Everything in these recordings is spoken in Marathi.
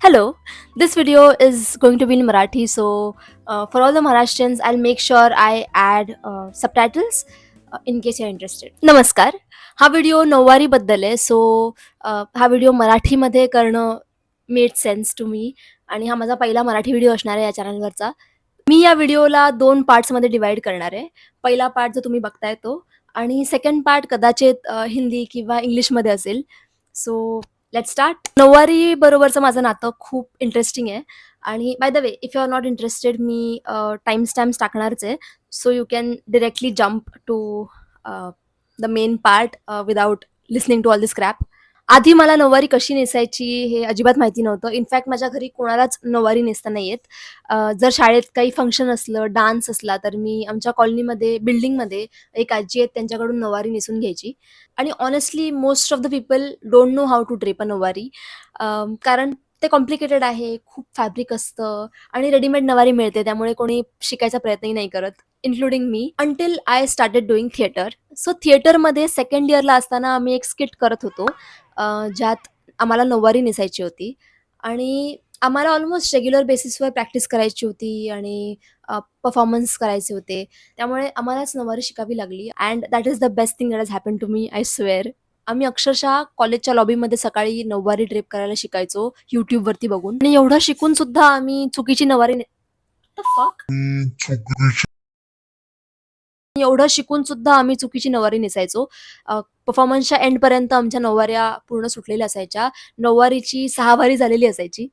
Hello, this video is going to be in Marathi, so for all the Maharashtrians, I'll make sure I add subtitles in case you're interested. नमस्कार, हा व्हिडिओ नऊवारीबद्दल आहे. सो हा व्हिडिओ मराठीमध्ये करणं मेड सेन्स टू मी आणि हा माझा पहिला मराठी व्हिडिओ असणार आहे या चॅनलवरचा. मी या व्हिडिओला 2 पार्ट्समध्ये डिव्हाईड करणार आहे. पहिला पार्ट जो तुम्ही बघताय तो आणि सेकंड पार्ट कदाचित हिंदी किंवा इंग्लिशमध्ये असेल. So let's start. नऊवारी बरोबरचं माझं नातं खूप इंटरेस्टिंग आहे आणि by the way if you are not interested मी टाईम स्टॅम्प्स टाकणारच आहे. So you can directly jump to the main part without listening to all this crap. आधी मला नऊवारी कशी नेसायची हे अजिबात माहिती नव्हतं. इनफॅक्ट माझ्या घरी कोणालाच नऊवारी नेसता नाही येत. जर शाळेत काही फंक्शन असलं, डान्स असला, तर मी आमच्या कॉलनीमध्ये, बिल्डिंगमध्ये एक आजी आहेत त्यांच्याकडून नऊवारी नेसून घ्यायची. आणि honestly most of the people don't know how to drape a nauvari. कारण ते कॉम्प्लिकेटेड आहे, खूप फॅब्रिक असतं आणि रेडीमेड नऊवारी मिळते, त्यामुळे कोणी शिकायचा प्रयत्नही नाही करत, including me, until I started doing theatre. So थिएटरमध्ये सेकंड इयरला असताना आम्ही एक स्किट करत होतो, ज्यात आम्हाला नऊवारी नेसायची होती आणि आम्हाला ऑलमोस्ट रेग्युलर बेसिसवर प्रॅक्टिस करायची होती आणि परफॉर्मन्स करायचे होते. त्यामुळे आम्हालाच नऊवारी शिकावी लागली and that is the best thing that has happen to me, I swear. आम्ही अक्षरशः कॉलेजच्या लॉबीमध्ये सकाळी नऊवारी ड्रेप करायला शिकायचो YouTubeवरती बघून आणि एवढं शिकून सुद्धा आम्ही चुकीची नऊवारी एवढं शिकून सुद्धा आम्ही चुकीची नऊवारी नेसायचो. परफॉर्मन्सच्या एंडपर्यंत आमच्या नऊवाऱ्या पूर्ण सुटलेल्या असायच्या. नऊवारीची 6 वारी झालेली असायची.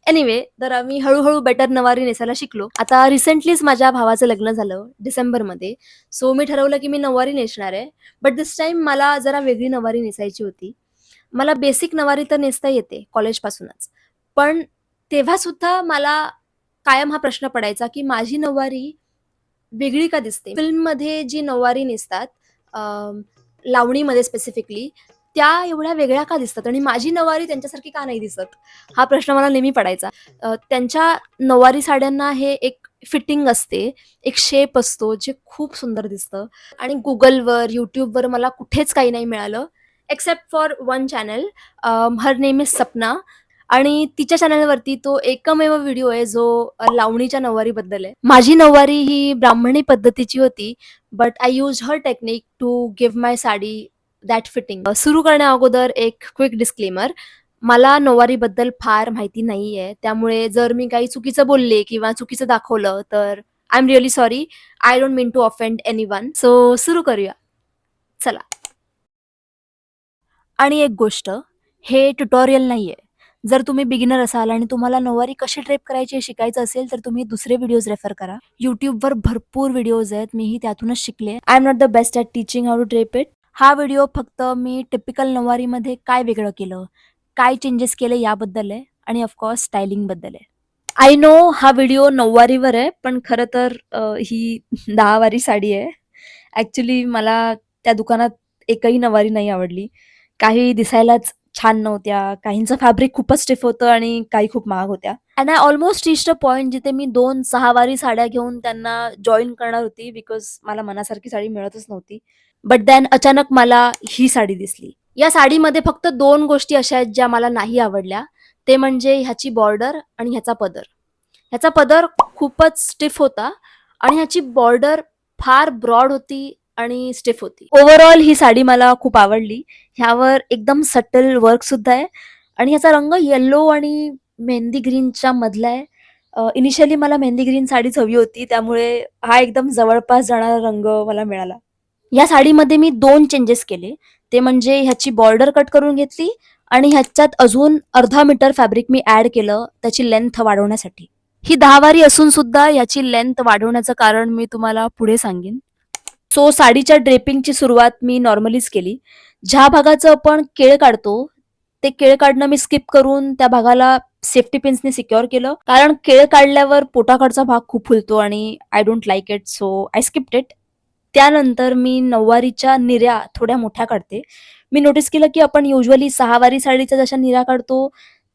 एनिवे, तर आम्ही हळू-हळू बेटर नऊवारी नेसायला शिकलो. आता रिसेंटलीच माझ्या भावाचं लग्न झालं डिसेंबरमध्ये. सो मी ठरवलं की मी नऊवारी नेसणार आहे. बट दिस टाईम मला जरा वेगळी नऊवारी नेसायची होती. मला बेसिक नऊवारी तर नेसता येते कॉलेजपासूनच. पण तेव्हासुद्धा मला कायम हा प्रश्न पडायचा की माझी नऊवारी वेगळी का दिसते? फिल्ममध्ये जी नऊवारी नेसतात, लावणीमध्ये स्पेसिफिकली, त्या एवढ्या वेगळ्या का दिसतात आणि माझी नऊवारी त्यांच्यासारखी का नाही दिसत? हा प्रश्न मला नेहमी पडायचा. त्यांच्या नऊवारी साड्यांना हे एक फिटिंग असते, एक शेप असतो, जे खूप सुंदर दिसतं आणि Googleवर, YouTubeवर मला कुठेच काही नाही मिळालं except for one channel. Her name is Sapna आणि तिच्या चॅनलवरती तो एकमेव व्हिडिओ आहे जो लावणीच्या नऊवारीबद्दल आहे. माझी नऊवारी ही ब्राह्मणी पद्धतीची होती, but I used her technique to give my sari that fitting. सुरू करण्याअगोदर एक क्विक डिस्क्लेमर. मला नऊवारीबद्दल फार माहिती नाहीये. त्यामुळे जर मी काही चुकीचं बोलले किंवा चुकीचं दाखवलं तर I am really sorry. I don't mean to offend anyone. So सुरू करूया. चला. आणि एक गोष्ट, हे ट्युटोरियल नाहीये. जर तुम्ही बिगिनर असाल आणि तुम्हाला नऊवारी कशी ड्रेप करायची हे शिकायचं असेल, तर तुम्ही दुसरे व्हिडिओज रेफर करा. YouTubeवर भरपूर व्हिडिओज आहेत. मीही त्यातूनच शिकले. I am not the best at teaching how to drape it. हा व्हिडिओ फक्त मी टिपिकल नऊवारीमध्ये काय वेगळं केलं, काय चेंजेस केले याबद्दल आहे आणि ऑफकोर्स स्टायलिंगबद्दल आहे. आय नो हा व्हिडिओ नऊवारीवर आहे, पण खरं तर ही 10 वारी साडी आहे. ॲक्चुअली मला त्या दुकानात एकही नऊवारी नाही आवडली. काही दिसायलाच छान नव्हत्या, काहींचं फॅब्रिक खूपच स्टिफ होतं आणि काही खूप महाग होत्या. And I almost reached a point जिथे मी 2 6 साड्या घेऊन त्यांना जॉइन करणार होती बिकॉज मला मनासारखी साडी मिळतच नव्हती. बट देन अचानक मला ही साडी दिसली. या साडीमध्ये फक्त 2 गोष्टी अशा आहेत ज्या मला नाही आवडल्या. ते म्हणजे ह्याची बॉर्डर आणि ह्याचा पदर. ह्याचा पदर खूपच स्टिफ होता आणि ह्याची बॉर्डर फार ब्रॉड होती आणि स्टिफ होती. ओव्हरऑल ही साडी मला खूप आवडली. ह्यावर एकदम सटल वर्क सुद्धा आहे आणि ह्याचा रंग येलो आणि मेहंदी ग्रीनच्या मधला आहे. इनिशियली मला मेहंदी ग्रीन साडीच हवी होती, त्यामुळे हा एकदम जवळपास जाणारा रंग मला मिळाला. या साडीमध्ये मी 2 चेंजेस केले. ते म्हणजे ह्याची बॉर्डर कट करून घेतली आणि ह्याच्यात अजून अर्धा मीटर फॅब्रिक मी ॲड केलं त्याची लेंथ वाढवण्यासाठी. ही 10 वारी असून सुद्धा याची लेंथ वाढवण्याचं कारण मी तुम्हाला पुढे सांगेन. सो साडीच्या ड्रेपिंगची सुरुवात मी नॉर्मलीच केली. ज्या भागाचं आपण केळ काढतो, ते केळ काढणं मी स्किप करून त्या भागाला सेफ्टी पिन्सने सिक्युअर केलं. कारण केळ काढल्यावर पोटाकडचा भाग खूप फुलतो आणि I don't like it, so I skipped it. त्यानंतर मी नऊवारीच्या निऱ्या थोड्या मोठ्या काढते. मी नोटीस केलं की आपण युजुअली 6 वारी साडीच्या जशा निऱ्या काढतो,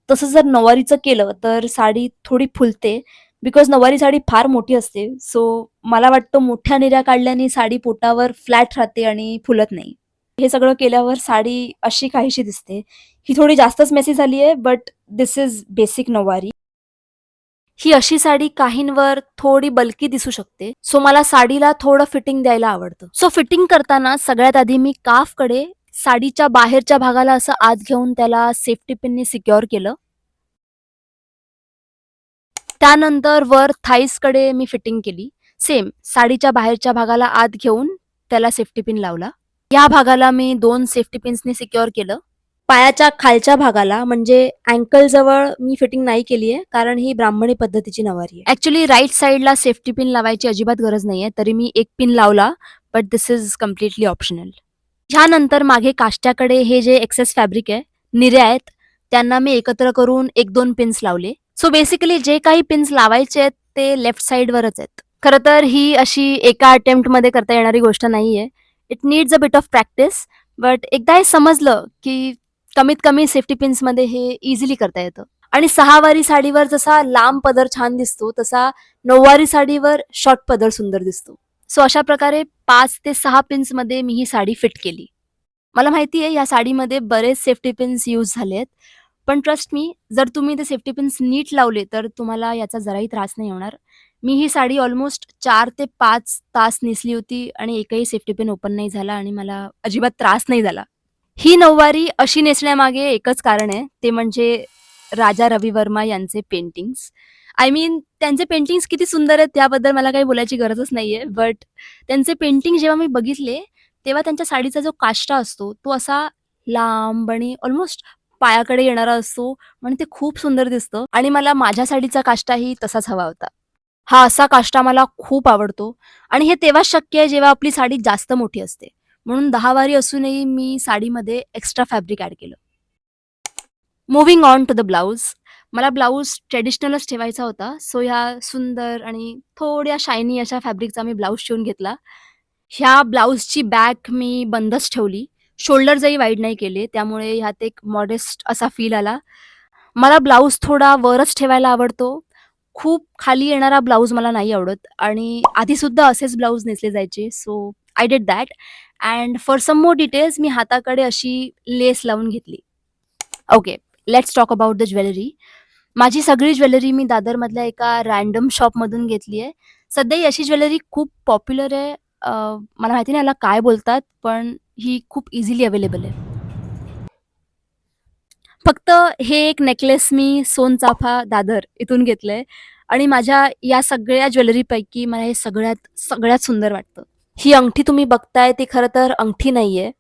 तसं जर नऊवारीचं केलं तर साडी थोडी फुलते. बिकॉज नऊवारी साडी फार मोठी असते. सो मला वाटतं मोठ्या निऱ्या काढल्याने साडी पोटावर फ्लॅट राहते आणि फुलत नाही. हे सगळं केल्यावर साडी अशी काहीशी दिसते. ही थोडी जास्तच मेसी झाली आहे, बट धिस इज बेसिक नऊवारी. ही अशी साडी काहींवर थोडी बल्की दिसू शकते. सो मला साडीला थोडं फिटिंग द्यायला आवडतं. सो फिटिंग करताना सगळ्यात आधी मी काफकडे साडीच्या बाहेरच्या भागाला असं आत घेऊन त्याला सेफ्टी पिनने सिक्युअर केलं. त्यानंतर वर थाईजकडे मी फिटिंग केली. सेम साडीच्या बाहेरच्या भागाला आत घेऊन त्याला सेफ्टी पिन लावला. या भागाला मी 2 सेफ्टी पिन्सनी सिक्युअर केलं. पायाच्या खालच्या भागाला म्हणजे अँकल जवळ मी फिटिंग नाही केली आहे, कारण ही ब्राह्मणी पद्धतीची नऊवारी आहे. ॲक्चुअली राइट साइडला सेफ्टी पिन लावायची अजिबात गरज नाहीये. तरी मी एक पिन लावला, but this is completely optional. ह्यानंतर मागे काष्ट्याकडे हे जे एक्सेस फॅब्रिक आहे, निर्या आहेत, त्यांना मी एकत्र करून 1-2 पिन्स लावले. सो बेसिकली जे काही पिन्स लावायचे आहेत ते लेफ्ट साइडवरच आहेत. खरं तर ही अशी एका अटेम्प्टमध्ये करता येणारी गोष्ट नाहीये. It needs a bit of practice. But एकदा हे समजलं की कमीत कमी सेफ्टी पिन्समध्ये हे इझिली करता येतं. आणि सहावारी साडीवर जसा लांब पदर छान दिसतो, तसा नऊवारी साडीवर शॉर्ट पदर सुंदर दिसतो. सो अशा प्रकारे 5 ते 6 पिन्समध्ये मी ही साडी फिट केली. मला माहिती आहे या साडीमध्ये बरेच सेफ्टी पिन्स यूज झालेत. पण ट्रस्ट मी, जर तुम्ही ते सेफ्टी पिन्स नीट लावले तर तुम्हाला याचा जराही त्रास नाही होणार. मी ही साडी ऑलमोस्ट 4 ते 5 तास नेसली होती आणि एकही सेफ्टी पिन ओपन नाही झाला आणि मला अजिबात त्रास नाही झाला. ही नऊवारी अशी नेसण्यामागे एकच कारण आहे, ते म्हणजे राजा रवी वर्मा यांचे पेंटिंग्स. आय मीन त्यांचे पेंटिंग्स किती सुंदर आहेत त्याबद्दल मला काही बोलायची गरजच नाहीये. बट त्यांचे पेंटिंग जेव्हा मी बघितले, तेव्हा त्यांच्या साडीचा जो काष्टा असतो, तो असा लांब आणि ऑलमोस्ट पायाकडे येणारा असतो आणि ते खूप सुंदर दिसतं आणि मला माझ्या साडीचा काष्टाही तसाच हवा होता. हा असा काष्टा मला खूप आवडतो आणि हे तेव्हाच शक्य आहे जेव्हा आपली साडी जास्त मोठी असते. म्हणून 10 वारी असूनही मी साडीमध्ये एक्स्ट्रा फॅब्रिक ॲड केलं. Moving on to the blouse. मला ब्लाउज ट्रेडिशनलच ठेवायचा होता. सो ह्या सुंदर आणि थोड्या शायनी अशा फॅब्रिकचा मी ब्लाउज शिवून घेतला. ह्या ब्लाउजची बॅक मी बंदच ठेवली. शोल्डर्सही वाईड नाही केले. त्यामुळे ह्यात एक मॉडेस्ट असा फील आला. मला ब्लाउज थोडा वरच ठेवायला आवडतो. खूप खाली येणारा ब्लाउज मला नाही आवडत आणि आधीसुद्धा असेच ब्लाउज नेसले जायचे. So I did that and for some more details मी हाताकडे अशी लेस लावून घेतली. Okay, let's talk about the jewellery. माझी सगळी ज्वेलरी मी दादरमधल्या एका रँडम शॉपमधून घेतली आहे. सध्या ही अशी ज्वेलरी खूप पॉप्युलर आहे. मला माहिती नाही याला काय बोलतात, पण ही खूप इझिली अवेलेबल आहे. फक्त हे एक नेकलेस मी सोनचाफा दादर इथून घेतलंय आणि माझ्या या सगळ्या ज्वेलरीपैकी मला हे सगळ्यात सुंदर वाटतं. ही अंगठी तुम्ही बघताय ती खरं तर अंगठी नाहीये.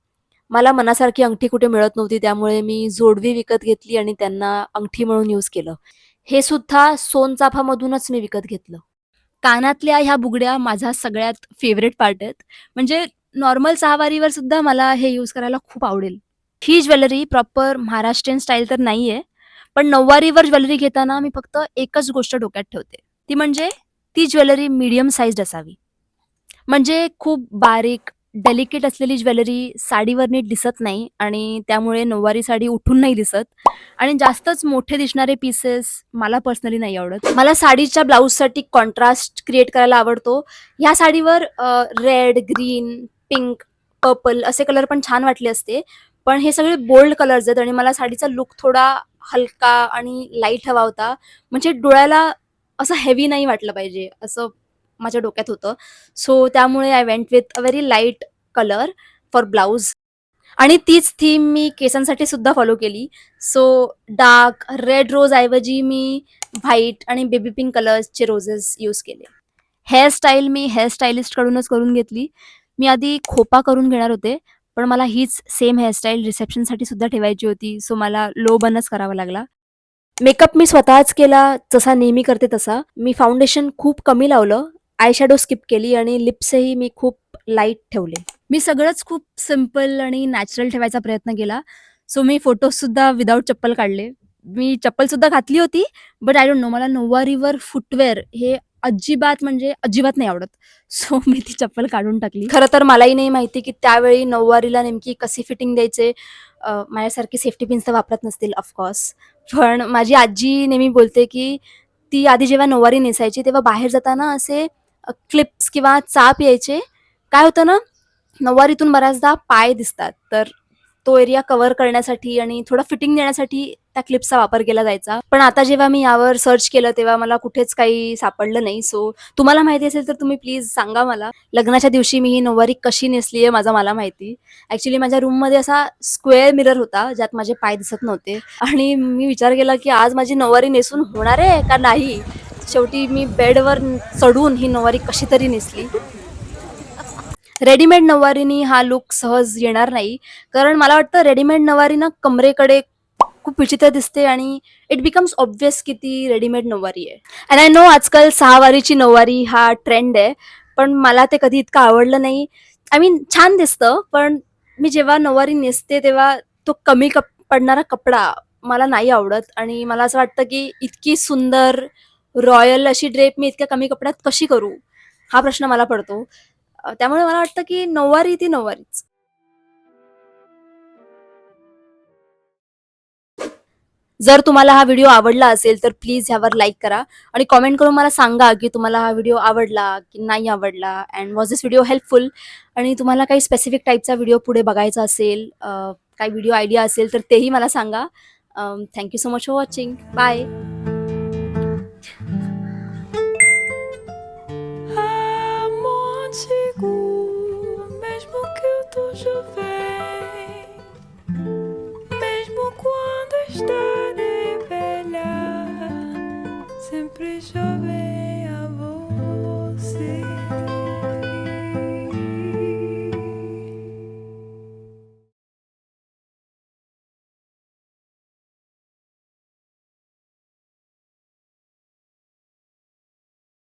मला मनासारखी अंगठी कुठे मिळत नव्हती, त्यामुळे मी जोडवी विकत घेतली आणि त्यांना अंगठी म्हणून यूज केलं. हे सुद्धा सोनचाफामधूनच मी विकत घेतलं. कानातल्या ह्या बुगड्या माझा सगळ्यात फेव्हरेट पार्ट आहेत. म्हणजे नॉर्मल सहावारीवर सुद्धा मला हे यूज करायला खूप आवडेल. ही ज्वेलरी प्रॉपर महाराष्ट्रीयन स्टाईल तर नाहीये, पण नऊवारीवर ज्वेलरी घेताना मी फक्त एकच गोष्ट डोक्यात ठेवते. ती म्हणजे ती ज्वेलरी मीडियम साइज्ड असावी. म्हणजे खूप बारीक, डेलिकेट असलेली ज्वेलरी साडीवर नीट दिसत नाही आणि त्यामुळे नऊवारी साडी उठून नाही दिसत आणि जास्तच मोठे दिसणारे पीसेस मला पर्सनली नाही आवडत. मला साडीच्या ब्लाउजसाठी कॉन्ट्रास्ट क्रिएट करायला आवडतो. ह्या साडीवर रेड, ग्रीन, पिंक, पर्पल असे कलर पण छान वाटले असते. पण हे सगळे बोल्ड कलर्स आहेत आणि मला साडीचा लुक थोडा हलका आणि लाईट हवा होता. म्हणजे डोळ्याला असं हेवी नाही वाटलं पाहिजे, असं माझ्या डोक्यात होतं. सो त्यामुळे I went with a very light colour for blouse आणि तीच थीम मी केसांसाठी सुद्धा फॉलो केली. सो डार्क रेड रोज ऐवजी मी व्हाईट आणि बेबी पिंक कलर्सचे रोजेस यूज केले. हेअरस्टाईल मी हेअर स्टायलिस्टकडूनच करून घेतली. मी आधी खोपा करून घेणार होते, पण मला हीच सेम हेअरस्टाईल रिसेप्शनसाठी सुद्धा ठेवायची होती. सो मला लो बनच करावा लागला. मेकअप मी स्वतःच केला, जसा नेहमी करते तसा. मी फाउंडेशन खूप कमी लावलं, आय शॅडो स्किप केली आणि लिप्सही मी खूप लाईट ठेवले. मी सगळंच खूप सिंपल आणि नॅचरल ठेवायचा प्रयत्न केला. सो मी फोटोजसुद्धा विदाऊट चप्पल काढले. मी चप्पलसुद्धा घातली होती, बट आय डोंट नो मला नऊवारीवर फुटवेअर हे अजिबात म्हणजे अजिबात नाही आवडत. सो मी ती चप्पल काढून टाकली. खरं तर मलाही नाही माहिती की त्यावेळी नऊवारीला नेमकी कशी फिटिंग द्यायचे. माझ्यासारखी सेफ्टी पिन्स तर वापरत नसतील ऑफकोर्स. पण माझी आजी नेहमी बोलते की ती आधी जेव्हा नऊवारी नेसायची तेव्हा बाहेर जाताना असे क्लिप्स किंवा चाप यायचे. काय होतं ना, नऊवारीतून बऱ्याचदा पाय दिसतात, तर तो एरिया कव्हर करण्यासाठी आणि थोडं फिटिंग देण्यासाठी त्या क्लिप्सचा वापर केला जायचा. पण आता जेव्हा मी यावर सर्च केलं, तेव्हा मला कुठेच काही सापडलं नाही. सो तुम्हाला माहिती असेल तर तुम्ही प्लीज सांगा मला. लग्नाच्या दिवशी मी ही नऊवारी कशी नेसली आहे माझं मला माहिती. ॲक्चुअली माझ्या रूममध्ये असा स्क्वेअर मिरर होता, ज्यात माझे पाय दिसत नव्हते आणि मी विचार केला, की आज माझी नऊवारी नेसून होणार आहे का नाही? शेवटी मी बेडवर चढून ही नऊवारी कशीतरी नेसली. रेडीमेड नऊवारीनी हा लुक सहज येणार नाही. कारण मला वाटतं रेडीमेड नऊवारी ना कमरेकडे खूप विचित्र दिसते आणि इट बिकम्स ऑब्व्हियस की ती रेडीमेड नऊवारी आहे. अँड आय नो आजकाल सहावारीची नऊवारी हा ट्रेंड आहे. पण मला ते कधी इतकं आवडलं नाही. आय मीन छान दिसतं, पण मी जेव्हा नऊवारी नेसते तेव्हा तो कमी पडणारा कपडा मला नाही आवडत आणि मला असं वाटतं की इतकी सुंदर, रॉयल अशी ड्रेप मी इतक्या कमी कपड्यात कशी करू? हा प्रश्न मला पडतो. त्यामुळे मला वाटतं की नऊवारी ती नऊवारीच. जर तुम्हाला हा व्हिडिओ आवडला असेल तर प्लीज ह्यावर लाईक करा आणि कॉमेंट करून मला सांगा की तुम्हाला हा व्हिडिओ आवडला की नाही आवडला and was this video helpful. आणि तुम्हाला काही स्पेसिफिक टाईपचा व्हिडिओ पुढे बघायचा असेल, काही व्हिडिओ आयडिया असेल तर तेही मला सांगा. Thank you so much for watching. Bye.